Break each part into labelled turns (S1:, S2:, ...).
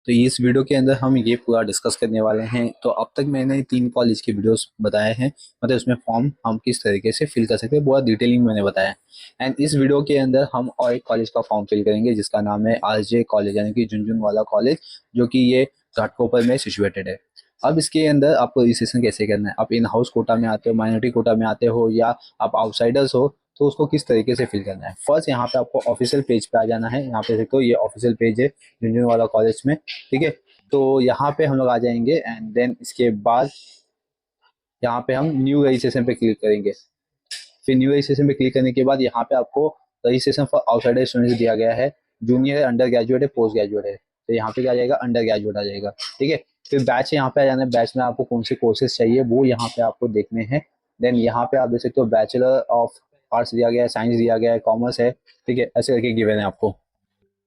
S1: तो इस वीडियो के अंदर हम ये पूरा डिस्कस करने वाले हैं। तो अब तक मैंने 3 कॉलेज के वीडियोस बताए हैं, मतलब इसमें फॉर्म हम किस तरीके से फिल कर सकते हैं पूरा डिटेलिंग मैंने बताया है। एंड इस वीडियो के अंदर हम और एक कॉलेज का फॉर्म फिल करेंगे जिसका नाम है आरजे कॉलेज, यानी कि झुनझुनवाला कॉलेज, जो कि ये घाटकोपर में सिचुएटेड है। अब इसके अंदर आपको रजिस्ट्रेशन कैसे करना है, आप इन हाउस कोटा में आते हो, माइनॉरिटी कोटा में आते हो, या आप आउटसाइडर्स हो, तो उसको किस तरीके से फिल करना है। फर्स्ट यहाँ पे आपको ऑफिशियल पेज पे आ जाना है। यहाँ पे देखो ये ऑफिशियल पेज है झुनझुनवाला कॉलेज में, ठीक है। तो यहाँ पे हम लोग आ जाएंगे एंड देन इसके बाद यहाँ पे हम न्यू रजिस्ट्रेशन पे क्लिक करेंगे। फिर न्यू रजिस्ट्रेशन पे क्लिक करने के बाद यहाँ पे आपको रजिस्ट्रेशन फॉर आउटसाइडर स्टूडेंट्स दिया गया है। जूनियर है, अंडर ग्रेजुएट है, पोस्ट ग्रेजुएट है, तो यहाँ पे क्या आ जाएगा, अंडर ग्रेजुएट आ जाएगा, ठीक है। फिर बैच यहाँ पे आ जाना है। बैच में आपको कौन से कोर्सेज चाहिए वो यहाँ पे आपको देखने हैं। देन यहाँ पे आप देख सकते हो बैचलर ऑफ आर्ट्स दिया गया है, साइंस दिया गया है, कॉमर्स है, ठीक है, ऐसे करके गिवन है आपको।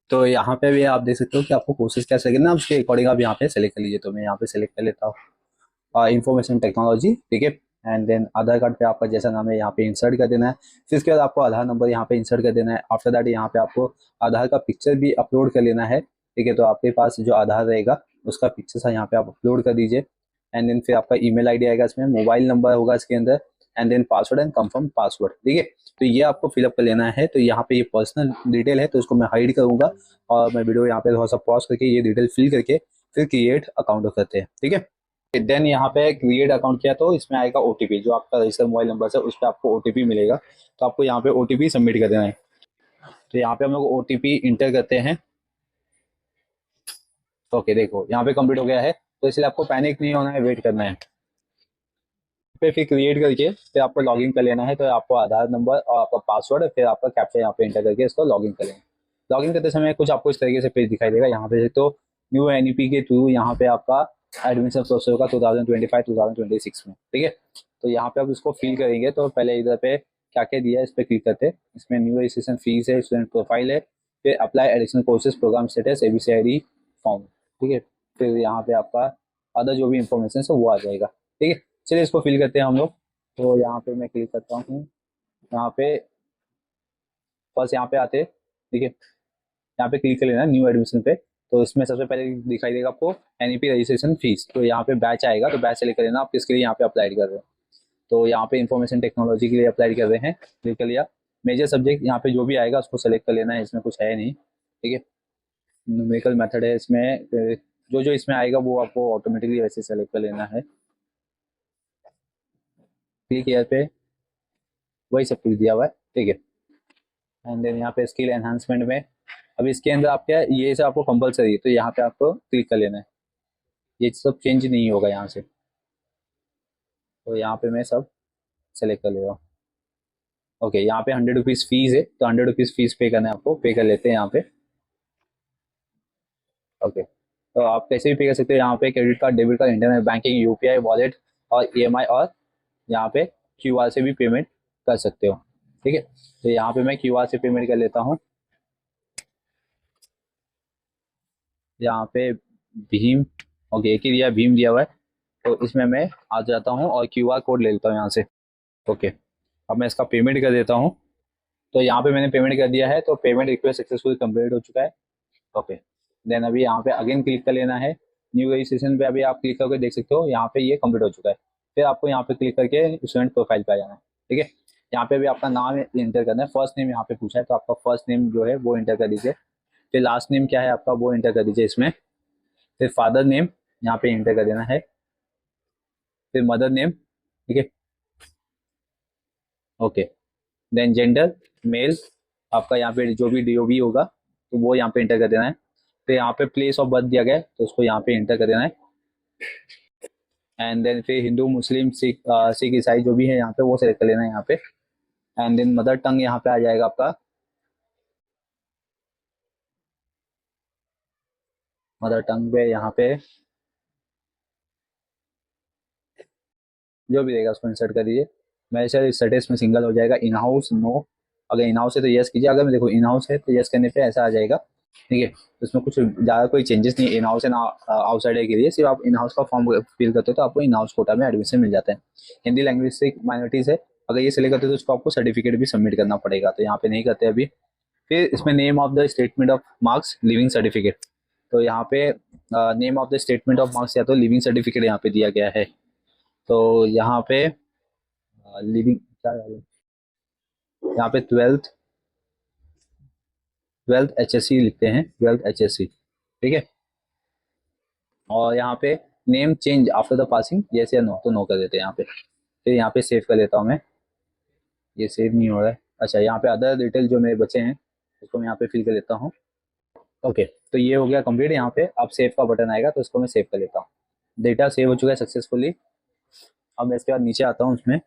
S1: तो यहाँ पे भी आप देख सकते हो कि आपको कोर्सेज क्या सेलेक्ट करना है, उसके अकॉर्डिंग आप यहाँ पे सेलेक्ट कर लीजिए। तो मैं यहाँ पे सेलेक्ट कर लेता हूँ इंफॉर्मेशन टेक्नोलॉजी, ठीक है। एंड देन आधार कार्ड पे आपका जैसा नाम है यहाँ पे इंसर्ट कर देना है। फिर उसके बाद आपको आधार नंबर यहाँ पे इंसर्ट कर देना है। आफ्टर दैट यहाँ पे आपको आधार का पिक्चर भी अपलोड कर लेना है, ठीक है। तो आपके पास जो आधार रहेगा उसका पिक्चर सा यहाँ पे आप अपलोड कर दीजिए। एंड देन फिर आपका ईमेल आईडी आएगा, इसमें मोबाइल नंबर होगा इसके अंदर, and then password and confirm password, ठीक है। तो ये आपको फिलअप कर लेना है। तो यहाँ पे ये पर्सनल डिटेल है तो उसको मैं हाइड करूंगा, और मैं वीडियो यहाँ पे थोड़ा सा पॉज करके ये डिटेल फिल करके फिर क्रिएट अकाउंट करते हैं, ठीक है। देन यहाँ पे क्रिएट अकाउंट किया तो इसमें आएगा ओटीपी, जो आपका रजिस्टर मोबाइल नंबर है उस पर आपको ओटीपी मिलेगा। तो आपको यहाँ पे ओटीपी सबमिट कर देना है। तो यहाँ पे हम लोग ओटीपी इंटर करते हैं। ओके, देखो यहाँ पे कंप्लीट हो गया है, तो इसलिए आपको पैनिक नहीं होना है, वेट करना है। फिर क्रिएट करके फिर आपको लॉगिन कर लेना है। तो आपको आधार नंबर और आपका पासवर्ड फिर आपका कैप्चा यहाँ पे इंटर करके इसको लॉगिन कर लेना। लॉगिन करते समय कुछ आपको इस तरीके से पेज दिखाई देगा। यहाँ पे तो न्यू एनईपी के थ्रू यहाँ पे आपका एडमिशन प्रोसेस होगा 2025-2026 में, ठीक है। तो यहाँ पे आप इसको फिल करेंगे। तो पहले इधर पे क्या क्या दिया है इस पर क्लिक करते हैं। इसमें न्यू रजिस्ट्रेशन फीस है, स्टूडेंट प्रोफाइल है, फिर apply additional courses, programme status, ABC ID form, ठीक है। फिर यहाँ पे आपका अदर जो भी इंफॉर्मेशन है वो आ जाएगा, ठीक है। चलिए इसको फिल करते हैं हम लोग। तो यहाँ पे मैं क्लिक करता हूँ। यहाँ पे फर्स्ट यहाँ पे आते हैं, ठीक है। यहाँ पे क्लिक कर लेना न्यू एडमिशन पे। तो इसमें सबसे पहले दिखाई देगा आपको एनईपी रजिस्ट्रेशन फीस। तो यहाँ पे बैच आएगा, तो बैच सेलेक्ट कर लेना आप किसके लिए यहाँ पे अप्लाई कर रहे हो। तो यहाँ पे इंफॉर्मेशन टेक्नोलॉजी के लिए अप्लाई कर रहे हैं, क्लिक कर लिया। मेजर सब्जेक्ट यहाँ पे जो भी आएगा उसको सेलेक्ट कर लेना है, इसमें कुछ है नहीं, ठीक है। न्यूमेरिकल मेथड है इसमें, जो जो इसमें आएगा वो आपको ऑटोमेटिकली वैसे सेलेक्ट कर लेना है। क्लिक यहाँ पे वही सब कुछ दिया हुआ है, ठीक है। एंड देन यहाँ पे स्किल एनहांसमेंट में अब इसके अंदर आप क्या ये सब आपको कंपलसरी है, तो यहाँ पे आपको क्लिक कर लेना है। ये सब चेंज नहीं होगा यहाँ से। तो यहाँ पे मैं सब सेलेक्ट कर ले रहा हूँ। ओके, यहाँ पे 100 रुपीज़ फीस है, तो 100 रुपीज़ फीस पे करना है आपको, पे कर लेते हैं यहाँ पे। ओके, तो आप कैसे भी पे कर सकते हो। यहाँ पे credit card, debit card, internet banking, UPI wallet और ईएमआई, और यहाँ पे क्यूआर से भी पेमेंट कर सकते हो, ठीक है। तो यहाँ पे मैं क्यूआर से पेमेंट कर लेता हूँ। यहाँ पे भीम, ओके, एक ही दिया, भीम दिया हुआ है। तो इसमें मैं आ जाता हूँ और क्यूआर कोड ले लेता हूँ यहाँ से। ओके, अब मैं इसका पेमेंट कर देता हूँ। तो यहाँ पे मैंने पेमेंट कर दिया है, तो पेमेंट रिक्वेस्ट सक्सेसफुल कंप्लीट हो चुका है। ओके, देन अभी यहाँ पे अगेन क्लिक कर लेना है। न्यू रजिस्ट्रेशन पे अभी आप क्लिक करके देख सकते हो यहाँ पे ये कंप्लीट हो चुका है। फिर आपको यहाँ पे क्लिक करके स्टूडेंट प्रोफाइल पे आ जाना है, ठीक है। यहाँ पे भी आपका नाम इंटर करना है। फर्स्ट नेम यहाँ पे पूछा है, तो आपका फर्स्ट नेम जो है वो इंटर कर दीजिए। फिर लास्ट नेम क्या है आपका वो इंटर कर दीजिए इसमें। फिर फादर नेम यहाँ पे इंटर कर देना है। फिर मदर नेम, ठीक है। ओके, देन जेंडर मेल, आपका यहाँ पे जो भी डीओबी होगा तो वो यहाँ पे इंटर कर देना है। फिर यहाँ पे प्लेस ऑफ बर्थ दिया गया है तो उसको यहाँ पे इंटर कर देना है। एंड देन फिर हिंदू, मुस्लिम, सिख, सिख ईसाई जो भी है यहाँ पे वो सेलेक्ट कर लेना है यहाँ पे। एंड देन मदर टंग यहाँ पे आ जाएगा आपका। मदर टंग पे यहाँ पे जो भी रहेगा उसको इंसर्ट कर दीजिए। मेरे से स्टेटस में सिंगल हो जाएगा, इन हाउस नो। अगर इन हाउस है तो यस कीजिए, अगर मैं देखो इन हाउस है तो यस करने पे ऐसा आ जाएगा, ठीक है। तो इसमें कुछ ज़्यादा कोई चेंजेस नहीं है इन हाउस एंड आउटसाइडर के लिए। सिर्फ आप इन हाउस का फॉर्म फिल करते हो तो आपको इन हाउस कोटा में एडमिशन मिल जाता है। हिंदी लैंग्वेज से माइनॉरिटीज़ है, अगर ये सिलेक्ट करते हो तो उसको आपको सर्टिफिकेट भी सबमिट करना पड़ेगा, तो यहाँ पे नहीं करते अभी। फिर इसमें name of the statement of marks leaving certificate, तो यहाँ पे name of the statement of marks या तो लिविंग सर्टिफिकेट यहाँ पे दिया गया है। तो यहाँ पे लिविंग क्या है? यहाँ पे ट्वेल्थ HSC लिखते हैं, ट्वेल्थ HSC, ठीक है। और यहाँ पे name change after the passing, yes या नो, तो नो कर देते हैं यहाँ पे। फिर यहाँ पे सेव कर लेता हूँ मैं, ये सेव नहीं हो रहा है। अच्छा, यहाँ पे अदर डिटेल जो मेरे बचे हैं उसको मैं यहाँ पे फिल कर लेता हूँ। ओके, तो ये हो गया कंप्लीट। यहाँ पे अब सेव का बटन आएगा तो इसको मैं सेव कर लेता हूँ। डेटा सेव हो चुका है सक्सेसफुली। अब मैं इसके बाद नीचे आता हूँ उसमें,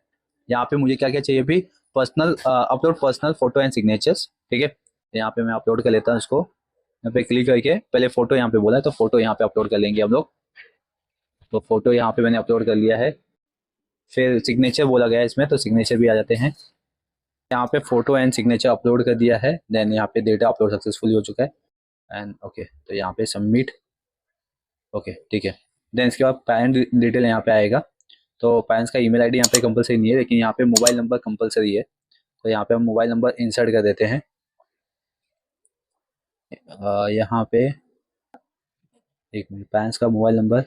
S1: यहाँ पे मुझे क्या क्या चाहिए भी, personal upload personal photo and signatures, ठीक है। यहाँ पे मैं अपलोड कर लेता हूँ इसको, यहाँ पे क्लिक करके पहले फोटो यहाँ पे बोला है तो फोटो यहाँ पे अपलोड कर लेंगे हम लोग। तो फोटो यहाँ पे मैंने अपलोड कर लिया है। फिर सिग्नेचर बोला गया है इसमें, तो सिग्नेचर भी आ जाते हैं। यहाँ पे फोटो एंड सिग्नेचर अपलोड कर दिया है। देन यहाँ पे डेटा अपलोड सक्सेसफुली हो चुका है एंड ओके, तो यहाँ पे सबमिट। ओके, ठीक है। देन इसके बाद पेरेंट डिटेल यहाँ पे आएगा। तो पेरेंट्स का ईमेल आईडी यहाँ पे कंपलसरी नहीं है, लेकिन यहाँ पे मोबाइल नंबर कंपलसरी है। तो यहाँ पे हम मोबाइल नंबर इंसर्ट कर देते हैं। यहाँ पे एक मिनट, पेरेंट्स का मोबाइल नंबर,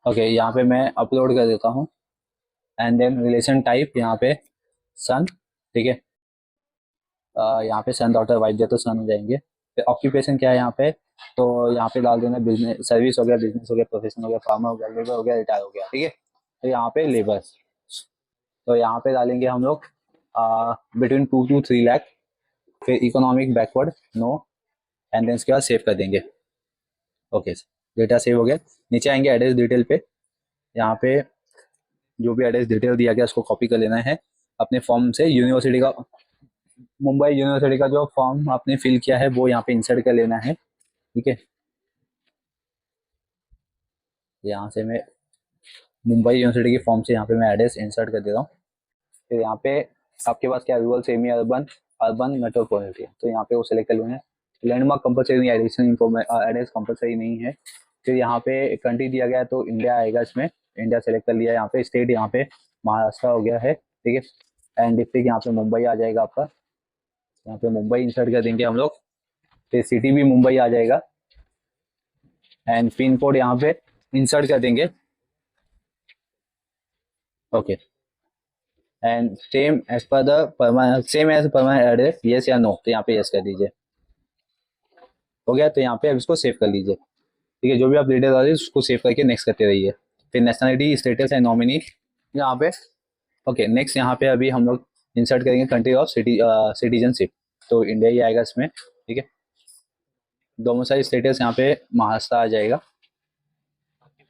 S1: ओके, यहाँ पे मैं अपलोड कर देता हूँ। एंड देन रिलेशन टाइप यहाँ पे सन, ठीक है। यहाँ पे सन डॉटर वाइफ दे तो सन हो जाएंगे। फिर ऑक्यूपेशन क्या है यहाँ पे, तो यहाँ पे डाल देना बिजनेस, सर्विस हो गया, बिजनेस हो गया, प्रोफेशन हो गया, फार्मर हो गया, लेबर हो गया, रिटायर हो गया, ठीक है। तो यहाँ पे लेबर, तो यहाँ पे डालेंगे हम लोग बिटवीन 2 to 3 लाख। फिर economic backward no, and then इसके बाद सेव कर देंगे। ओके, डेटा सेव हो गया। नीचे आएंगे एड्रेस डिटेल पे। यहाँ पे जो भी एड्रेस डिटेल दिया गया उसको कॉपी कर लेना है अपने फॉर्म से। यूनिवर्सिटी का, मुंबई यूनिवर्सिटी का जो फॉर्म आपने फिल किया है वो यहाँ पे इंसर्ट कर लेना है, ठीक है। यहाँ से मैं मुंबई यूनिवर्सिटी के फॉर्म से यहाँ पे मैं एड्रेस इंसर्ट कर देता हूँ। फिर यहाँ पे आपके पास क्या, rural, semi urban, urban, metropolitan, तो यहाँ पे वो सिलेक्ट कर लेना है। लैंडमार्क कंपलसरी नहीं, एडिशन एड्रेस कंपलसरी नहीं है। फिर यहाँ पे कंट्री दिया गया है तो इंडिया आएगा इसमें, इंडिया सेलेक्ट कर लिया। यहाँ पे स्टेट, यहाँ पे महाराष्ट्र हो गया है, ठीक है। एंड डिस्ट्रिक्ट यहाँ पे मुंबई आ जाएगा आपका, यहाँ पे मुंबई इंसर्ट कर देंगे हम लोग। फिर सिटी भी मुंबई आ जाएगा। एंड पिन कोड यहाँ पे इंसर्ट कर देंगे। Okay, and same as per the permanent, same as permanent address, yes या नो, तो यहाँ पे यस कर दीजिए। हो गया, तो यहाँ पे अब इसको सेव कर लीजिए, ठीक है। जो भी आप डिटेल डालिए उसको सेव करके नेक्स्ट करते रहिए। फिर नेशनलिटी, स्टेटस एंड नॉमिनी यहाँ पे। ओके, नेक्स्ट यहाँ पे अभी हम लोग इंसर्ट करेंगे कंट्री ऑफ सिटीजनशिप, तो इंडिया ही आएगा इसमें, ठीक है। डोमिसाइल स्टेटस यहाँ पे महाराष्ट्र आ जाएगा।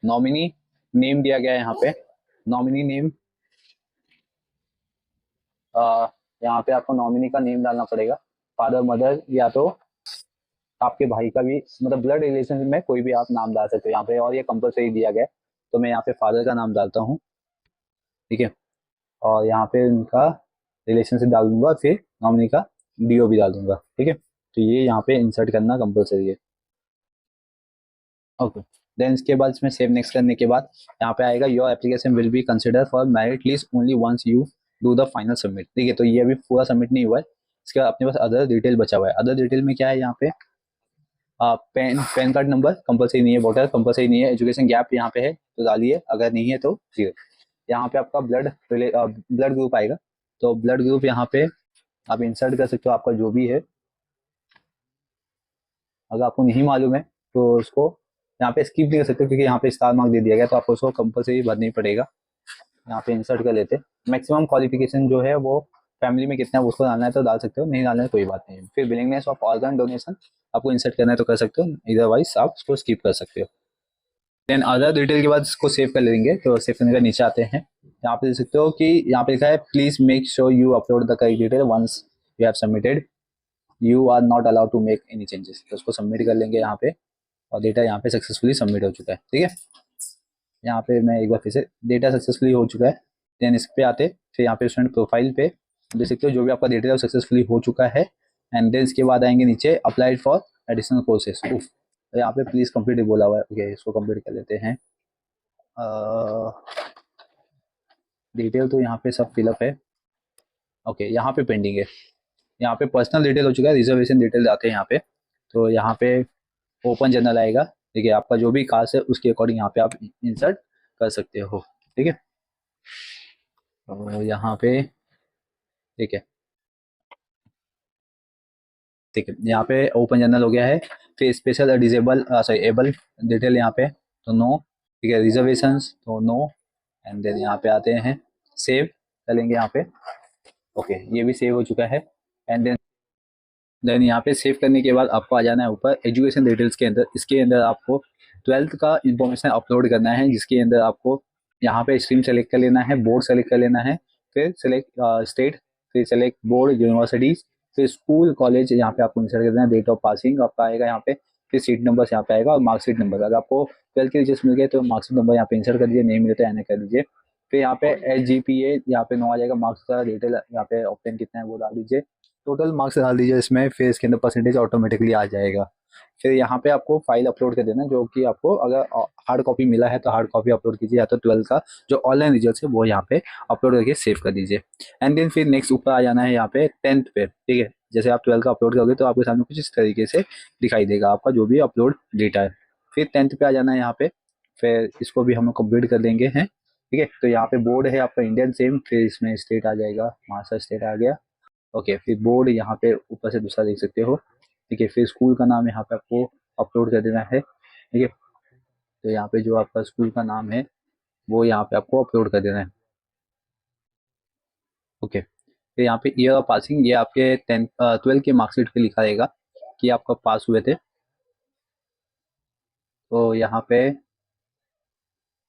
S1: नॉमिनी नेम दिया गया है यहाँ पे, नॉमिनी नेम, यहाँ पे आपको नॉमिनी का नेम डालना पड़ेगा, फादर, मदर, या तो आपके भाई का भी, मतलब ब्लड रिलेशन में कोई भी आप नाम डाल सकते हो यहाँ पे, और ये कंपलसरी दिया गया है। तो मैं यहाँ पे फादर का नाम डालता हूँ, ठीक है। और यहाँ पे उनका रिलेशनशिप डाल दूंगा, फिर नॉमिनी का DO भी डाल दूंगा, ठीक है। तो ये यहाँ पे इंसर्ट करना कंपलसरी है। ओके, देन इसके बाद इसमें सेव नेक्स्ट करने के बाद यहाँ पे आएगा your application will be consider for merit list only once you do the final submit, ठीक है। तो ये अभी पूरा सबमिट नहीं हुआ है। इसके बाद अपने पास अदर डिटेल बचा हुआ है। अदर डिटेल में क्या है, यहाँ पे पैन कार्ड नंबर कंपलसरी नहीं है, वोटर कंपलसरी नहीं है, एजुकेशन गैप यहाँ पे है तो डालिए, अगर नहीं है तो जीरो। यहाँ पे आपका ब्लड ग्रुप आएगा, तो ब्लड ग्रुप यहाँ पे आप इंसर्ट कर सकते हो, आपका जो भी है। अगर आपको नहीं मालूम है तो उसको यहाँ पे स्किप नहीं कर सकते, क्योंकि यहाँ पे स्टार मार्क दे दिया गया, तो आपको उसको कंपलसरी भरना ही पड़ेगा। यहाँ पे इंसर्ट कर लेते। मैक्सिमम क्वालिफिकेशन जो है वो फैमिली में कितना है उसको डालना है तो डाल सकते हो, नहीं डालना है कोई बात नहीं। फिर विलिंगनेस ऑफ ऑर्गन डोनेशन आपको इंसर्ट करना है तो कर सकते हो, अदरवाइज आप उसको स्किप कर सकते हो। देन अदर डिटेल के बाद इसको सेव कर लेंगे। तो सेव करने का नीचे आते हैं, यहाँ पे देख सकते हो कि यहाँ पे लिखा है please make sure you upload the correct detail once you have submitted, you are not allowed to make any changes. तो उसको सबमिट कर लेंगे यहाँ पे, और डेटा यहाँ पे सक्सेसफुली सबमिट हो चुका है, ठीक है। यहाँ पे मैं एक बार फिर से, डेटा सक्सेसफुली हो चुका है। देन इस पे आते, फिर यहाँ पे स्टूडेंट प्रोफाइल पे देख सकते हो जो भी आपका डेटा सक्सेसफुली हो चुका है। एंड देन इसके बाद आएंगे नीचे अप्लाइड फॉर एडिशनल कोर्सेज, यहाँ पे प्लीज कंप्लीट बोला हुआ है। ओके, इसको कंप्लीट कर लेते हैं। डिटेल तो यहाँ पे सब फिलअप है। ओके, यहाँ पे पेंडिंग है। यहाँ पे पर्सनल डिटेल हो चुका है, रिजर्वेशन डिटेल आते हैं यहाँ पे। तो यहाँ पे ओपन जनरल आएगा। ठीक है, आपका जो भी कास्ट है उसके अकॉर्डिंग यहाँ पे आप इंसर्ट कर सकते हो। ठीक है, तो यहाँ पे ठीक है, ठीक है, यहाँ पे ओपन जनरल हो गया है। फिर special disable sorry able detail यहाँ पे तो नो। ठीक है, रिजर्वेशंस तो नो। एंड देन यहाँ पे आते हैं, सेव करेंगे यहाँ पे। ओके, ये भी सेव हो चुका है। एंड देन यहाँ पे सेव करने के बाद आपको आ जाना है ऊपर एजुकेशन डिटेल्स के अंदर। इसके अंदर आपको 12th का इंफॉर्मेशन अपलोड करना है, जिसके अंदर आपको यहाँ पे स्ट्रीम सेलेक्ट कर लेना है, बोर्ड सेलेक्ट कर लेना है, फिर सेलेक्ट स्टेट, फिर सेलेक्ट बोर्ड यूनिवर्सिटीज, फिर स्कूल कॉलेज यहाँ पे आपको इंसर्ट कर देना है। डेट ऑफ पासिंग आपका आएगा यहाँ पे, फिर सीट नंबर यहाँ पे आएगा और मार्कशीट नंबर। अगर आपको 12th के रिजल्ट मिल गए तो मार्कशीट नंबर यहाँ पे इंसर्ट कर दीजिए, नहीं मिले तो एन कर दीजिए। फिर यहाँ पे SGPA यहाँ पे 9 आ जाएगा, मार्क्स का डिटेल यहाँ पे ऑप्शन कितना है वो डाल दीजिए, टोटल मार्क्स डाल दीजिए इसमें, फिर इसके अंदर परसेंटेज ऑटोमेटिकली आ जाएगा। फिर यहाँ पे आपको फाइल अपलोड कर देना, जो कि आपको अगर हार्ड कॉपी मिला है तो हार्ड कॉपी अपलोड कीजिए, या तो 12th का जो ऑनलाइन रिजल्ट है वो यहाँ पे अपलोड करके सेव कर दीजिए। एंड देन फिर नेक्स्ट ऊपर आ जाना है यहाँ पे 10th पे। ठीक है, जैसे आप 12th का अपलोड करोगे तो आपके सामने कुछ इस तरीके से दिखाई देगा आपका जो भी अपलोड डेटा है। फिर 10th पे आ जाना है यहाँ पे, फिर इसको भी हम कंप्लीट कर देंगे हैं। ठीक है, तो यहाँ पे बोर्ड है आपका इंडियन सेम, फिर इसमें स्टेट आ जाएगा, महाराष्ट्र स्टेट आ गया। ओके, फिर बोर्ड यहाँ पे ऊपर से दूसरा देख सकते हो। ठीक है, फिर स्कूल का नाम यहाँ पे आपको अपलोड कर देना है। ठीक है, तो यहाँ पे जो आपका स्कूल का नाम है वो यहाँ पे आपको अपलोड कर देना है। ओके, फिर यहाँ पे ईयर ऑफ पासिंग, ये आपके 12th के मार्कशीट पे लिखा रहेगा कि आप कब पास हुए थे। तो यहाँ पे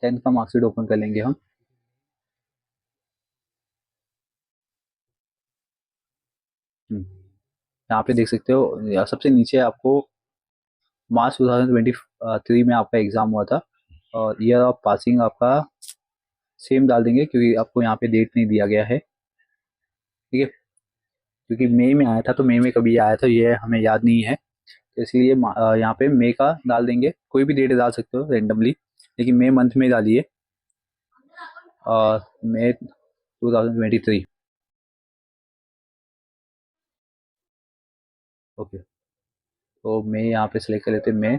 S1: 10th का मार्कशीट ओपन कर लेंगे हम। यहाँ पे देख सकते हो सबसे नीचे आपको मार्च 2023 में आपका एग्ज़ाम हुआ था, और ईयर ऑफ पासिंग आपका सेम डाल देंगे क्योंकि आपको यहाँ पे डेट नहीं दिया गया है। ठीक है, क्योंकि मई में आया था तो मई में कभी आया था ये हमें याद नहीं है, तो इसलिए यहाँ पे मई का डाल देंगे। कोई भी डेट डाल सकते हो रेंडमली, लेकिन मई मंथ में डालिए, और मई 2023। ओके, तो मई यहाँ पे सेलेक्ट कर लेते हैं मई,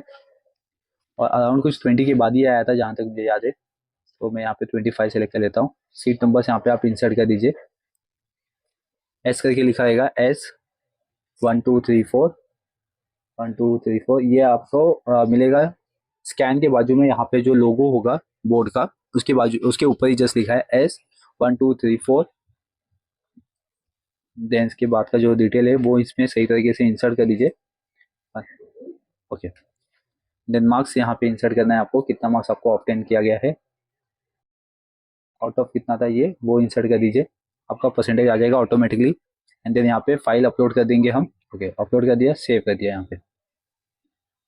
S1: और अराउंड कुछ 20 के बाद ही आया था जहाँ तक मुझे याद है। तो मैं यहाँ पे 25 सेलेक्ट कर लेता हूँ। सीट नंबर यहाँ पे आप इंसर्ट कर दीजिए, एस करके लिखा रहेगा, S 1234 ये आपको मिलेगा। स्कैन के बाजू में यहाँ पे जो लोगो होगा बोर्ड का, उसके बाजू उसके ऊपर ही जस्ट लिखा है S 1234। देन इसके बाद का जो डिटेल है वो इसमें सही तरीके से इंसर्ट कर दीजिए। ओके, देन मार्क्स यहाँ पे इंसर्ट करना है आपको, कितना मार्क्स आपको ऑब्टेन किया गया है, आउट ऑफ कितना था ये वो इंसर्ट कर दीजिए, आपका परसेंटेज आ जाएगा ऑटोमेटिकली। एंड देन यहाँ पे फाइल अपलोड कर देंगे हम। ओके, अपलोड कर दिया, सेव कर दिया। यहाँ पे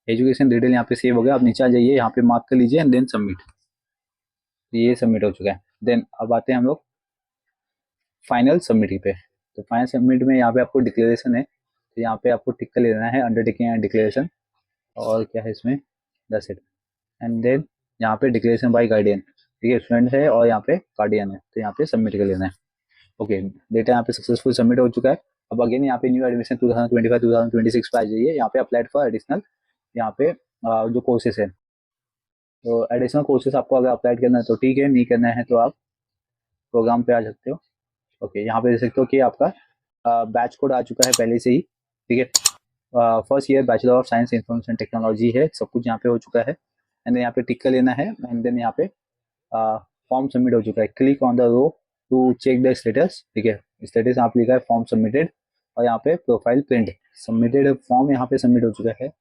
S1: एजुकेशन डिटेल यहाँ पे सेव हो गया। आप नीचे आ जाइए, यहाँ पे मार्क कर लीजिए एंड देन सबमिट। ये सबमिट हो चुका है। देन अब आते हैं हम लोग फाइनल सबमिट पे। तो फाइनल सबमिट में यहाँ पे आपको डिक्लेरेशन है, तो यहाँ पे आपको टिक कर लेना है अंडरटेकिंग एंड डिक्लेरेशन, और क्या है इसमें दैट्स इट। एंड देन यहाँ पे डिक्लेरेशन बाय गार्डियन, ठीक है, स्टूडेंट है और यहाँ पे गार्डियन है, तो यहाँ पे सबमिट कर लेना है। ओके, डेटा यहाँ पे सक्सेसफुल सबमिट हो चुका है। अब अगेन यहाँ पे न्यू एडमिशन 2025-2026 पे आ जाइए, यहाँ पे अप्लाइड फॉर एडिशनल, यहाँ पे जो कोर्सेस है, तो एडिशनल कोर्सेज आपको अगर अप्लाई करना है तो ठीक है, नहीं करना है तो आप प्रोग्राम पे आ सकते हो। ओके, यहाँ पे देख सकते हो कि आपका बैच कोड आ चुका है पहले से ही। ठीक है, first year bachelor of science information technology है, सब कुछ यहाँ पे हो चुका है। एंड देन यहाँ पे टिक कर लेना है, एंड देन यहाँ पे फॉर्म सबमिट हो चुका है। Click on the row to check the status. ठीक है, स्टेटस आप लिखा है फॉर्म सबमिटेड, और यहाँ पे प्रोफाइल प्रिंट सबमिटेड, फॉर्म यहाँ पे सबमिट हो चुका है,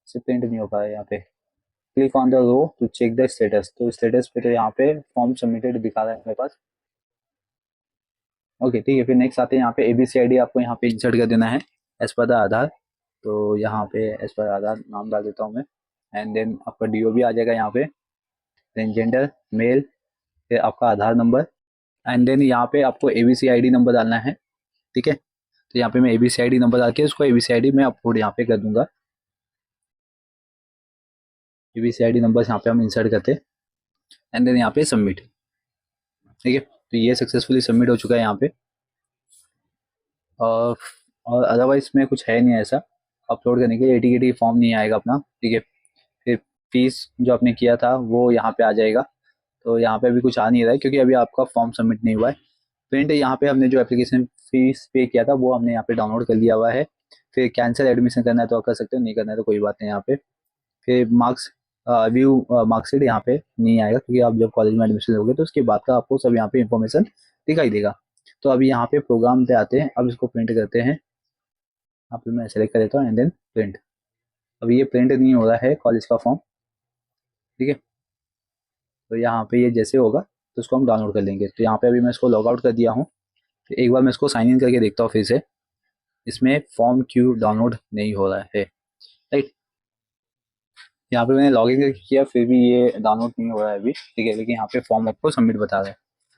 S1: इसे प्रिंट नहीं हो पाया। यहाँ पे click on the row to check the status, तो स्टेटस पे तो यहाँ पे फॉर्म सबमिटेड दिखा रहा है मेरे पास। ओके, ठीक है, फिर नेक्स्ट आते हैं यहाँ पे ABCID आपको यहाँ पे इंसर्ट कर देना है एज पर द आधार। तो यहाँ पे एज पर आधार नाम डाल देता हूँ मैं, एंड देन आपका DOB आ जाएगा यहाँ पे, देन जेंडर मेल, फिर आपका आधार नंबर, एंड देन यहाँ पे आपको ABCID नंबर डालना है। ठीक है, तो यहाँ पे मैं ABCID नंबर डाल के उसको ABCID में अपलोड यहाँ पे कर दूंगा। ABCID नंबर यहाँ पे हम इंसर्ट करते हैं, एंड देन यहाँ पे सबमिट। ठीक है, तो ये सक्सेसफुली सबमिट हो चुका है यहाँ पे। और अदरवाइज इसमें कुछ है नहीं ऐसा अपलोड करने के लिए। एटी फॉर्म नहीं आएगा अपना, ठीक है। फिर फीस जो आपने किया था वो यहाँ पे आ जाएगा। तो यहाँ पे अभी कुछ आ नहीं रहा है क्योंकि अभी आपका फॉर्म सबमिट नहीं हुआ है। प्रिंट यहाँ पे हमने जो एप्लीकेशन फीस पे किया था वो हमने यहाँ पे डाउनलोड कर लिया हुआ है। फिर कैंसिल एडमिशन करना है तो आप कर सकते हो, नहीं करना है तो कोई बात नहीं यहाँ पे। फिर मार्क्स व्यू मार्कशीट यहाँ पे नहीं आएगा क्योंकि आप जब कॉलेज में एडमिशन लोगे तो उसके बाद का आपको सब यहाँ पे इंफॉर्मेशन दिखाई देगा। तो अभी यहाँ पे प्रोग्राम पे आते हैं, अब इसको प्रिंट करते हैं। यहाँ पे मैं सेलेक्ट कर देता हूँ एंड देन प्रिंट। अब ये प्रिंट नहीं हो रहा है कॉलेज का फॉर्म, ठीक है। तो यहाँ पे ये जैसे होगा तो उसको हम डाउनलोड कर लेंगे। तो यहाँ पे अभी मैं इसको लॉग आउट कर दिया हूँ। तो एक बार मैं इसको साइन इन करके देखता हूँ फिर से। इसमें फॉर्म क्यों डाउनलोड नहीं हो रहा है, राइट। यहाँ पे मैंने लॉग इन करके किया फिर भी ये डाउनलोड नहीं हो रहा है अभी, ठीक है। लेकिन यहाँ पे फॉर्म आपको सबमिट बता रहा है,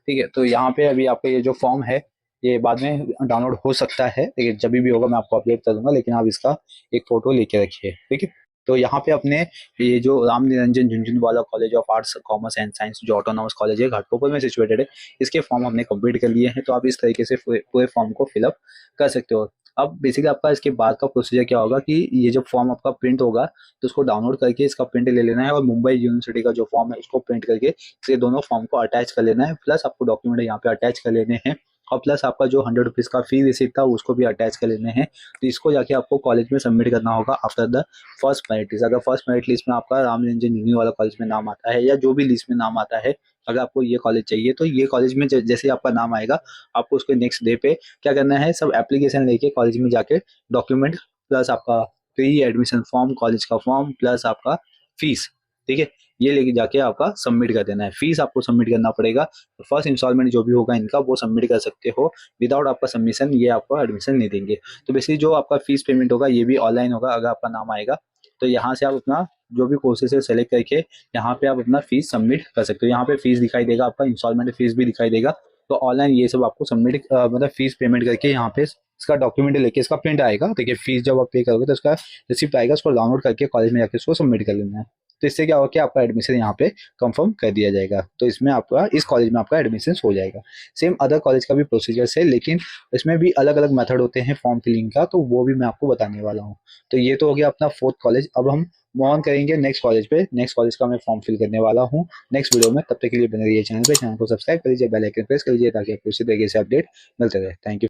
S1: ठीक है। तो यहाँ पे अभी आपका ये जो फॉर्म है ये बाद में डाउनलोड हो सकता है, लेकिन जब भी होगा मैं आपको अपडेट कर दूंगा। लेकिन आप इसका एक फोटो लेके रखिए, ठीक है। तो यहाँ पे अपने ये जो Ram Niranjan Jhunjhunwala college of arts commerce and science जो ऑटोनॉमस कॉलेज है घाटकोपर में सिचुएटेड है, इसके फॉर्म हमने कंप्लीट कर लिए हैं। तो आप इस तरीके से पूरे फॉर्म को फिलअप कर सकते हो। अब बेसिकली आपका इसके बाद का प्रोसीजर क्या होगा कि ये जो फॉर्म आपका प्रिंट होगा तो उसको डाउनलोड करके इसका प्रिंट ले लेना है, और मुंबई यूनिवर्सिटी का जो फॉर्म है उसको प्रिंट करके ये दोनों फॉर्म को अटैच कर लेना है। प्लस आपको डॉक्यूमेंट यहाँ पे अटैच कर लेने हैं, और प्लस आपका जो 100 रुपीज़ का फी रिसिप्ट था उसको भी अटैच कर लेने हैं। तो इसको जाके आपको कॉलेज में सबमिट करना होगा after the first merit list. अगर फर्स्ट मेरिट लिस्ट में आपका राम निरंजन जूनियर वाला कॉलेज में नाम आता है या जो भी लिस्ट में नाम आता है, अगर आपको ये कॉलेज चाहिए तो ये कॉलेज में जैसे ही आपका नाम आएगा आपको उसके नेक्स्ट डे पे क्या करना है, सब एप्लीकेशन लेके कॉलेज में जाके डॉक्यूमेंट प्लस आपका प्री एडमिशन फॉर्म, कॉलेज का फॉर्म प्लस आपका फीस, ठीक है, ये लेके जाके आपका सबमिट कर देना है। फीस आपको सबमिट करना पड़ेगा। तो फर्स्ट इंस्टॉलमेंट जो भी होगा इनका वो सबमिट कर सकते हो। विदाउट आपका सबमिशन ये आपको एडमिशन नहीं देंगे। तो बेसिकली जो आपका फीस पेमेंट होगा ये भी ऑनलाइन होगा। अगर आपका नाम आएगा तो यहाँ से आप अपना जो भी कोर्सेज है सेलेक्ट करके यहाँ पे आप अपना फीस सबमिट कर सकते हो। यहाँ पे फीस दिखाई देगा, आपका इंस्टॉलमेंट फीस भी दिखाई देगा। तो ऑनलाइन ये सब आपको सबमिट मतलब फीस पेमेंट करके यहाँ पे इसका डॉक्यूमेंट लेके इसका प्रिंट आएगा। देखिए फीस जब आप पे करोगे तो उसका रिसिप्ट आएगा, उसको डाउनलोड करके कॉलेज में जाके उसको सबमिट कर लेना है। तो इससे क्या होगा कि आपका एडमिशन यहाँ पे कंफर्म कर दिया जाएगा। तो इसमें आपका इस कॉलेज में आपका एडमिशन हो जाएगा। सेम अदर कॉलेज का भी प्रोसीजर है, लेकिन इसमें भी अलग अलग मेथड होते हैं फॉर्म फिलिंग का, तो वो भी मैं आपको बताने वाला हूँ। तो ये तो हो गया अपना फोर्थ कॉलेज। अब हम मूव ऑन करेंगे नेक्स्ट कॉलेज पे। नेक्स्ट कॉलेज का मैं फॉर्म फिल करने वाला हूँ नेक्स्ट वीडियो में। तब तक के लिए बने रहिए चैनल पे, चैनल को सब्सक्राइब कर लीजिए, बेल आइकन प्रेस कर लीजिए ताकि आपको इसी तरीके से अपडेट मिलते रहे। Thank you.